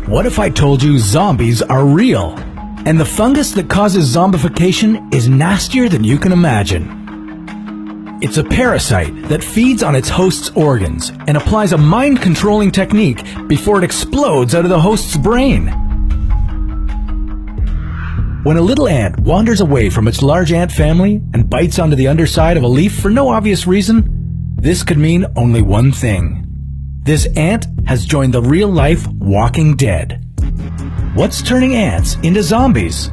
What if I told you zombies are real? And the fungus that causes zombification is nastier than you can imagine. It's a parasite that feeds on its host's organs and applies a mind-controlling technique before it explodes out of the host's brain. When a little ant wanders away from its large ant family and bites onto the underside of a leaf for no obvious reason, this could mean only one thing. This ant has joined the real-life Walking Dead. What's turning ants into zombies?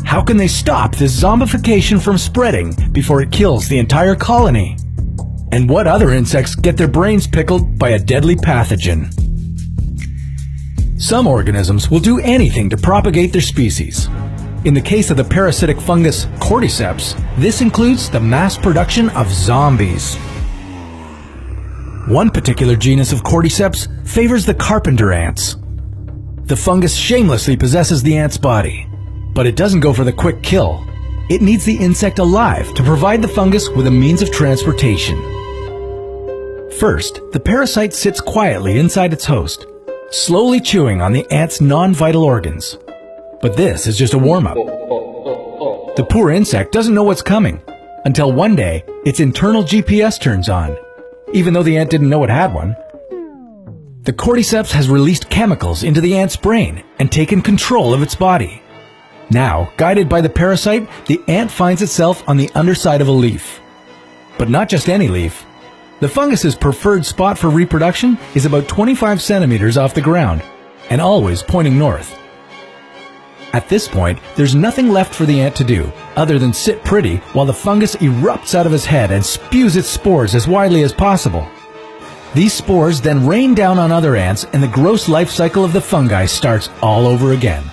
How can they stop this zombification from spreading before it kills the entire colony? And what other insects get their brains pickled by a deadly pathogen? Some organisms will do anything to propagate their species. In the case of the parasitic fungus cordyceps, this includes the mass production of zombies. One particular genus of cordyceps favors the carpenter ants. The fungus shamelessly possesses the ant's body, but it doesn't go for the quick kill. It needs the insect alive to provide the fungus with a means of transportation. First, the parasite sits quietly inside its host, slowly chewing on the ant's non-vital organs. But this is just a warm-up. The poor insect doesn't know what's coming, until one day its internal GPS turns on, even though the ant didn't know it had one. The cordyceps has released chemicals into the ant's brain and taken control of its body. Now, guided by the parasite, the ant finds itself on the underside of a leaf. But not just any leaf. The fungus's preferred spot for reproduction is about 25 centimeters off the ground, and always pointing north. At this point, there's nothing left for the ant to do, other than sit pretty while the fungus erupts out of his head and spews its spores as widely as possible. These spores then rain down on other ants, and the gross life cycle of the fungi starts all over again.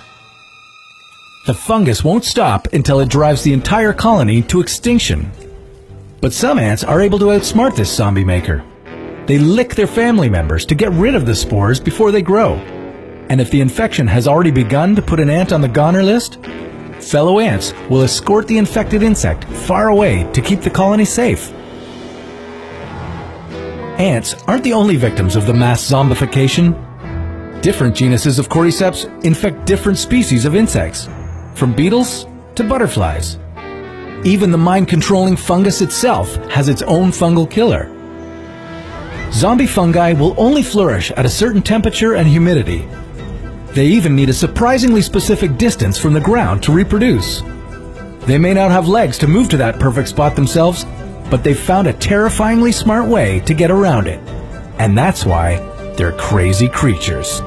The fungus won't stop until it drives the entire colony to extinction. But some ants are able to outsmart this zombie maker. They lick their family members to get rid of the spores before they grow. And if the infection has already begun to put an ant on the goner list, fellow ants will escort the infected insect far away to keep the colony safe. Ants aren't the only victims of the mass zombification. Different genuses of cordyceps infect different species of insects, from beetles to butterflies. Even the mind-controlling fungus itself has its own fungal killer. Zombie fungi will only flourish at a certain temperature and humidity. They even need a surprisingly specific distance from the ground to reproduce. They may not have legs to move to that perfect spot themselves, but they've found a terrifyingly smart way to get around it. And that's why they're crazy creatures.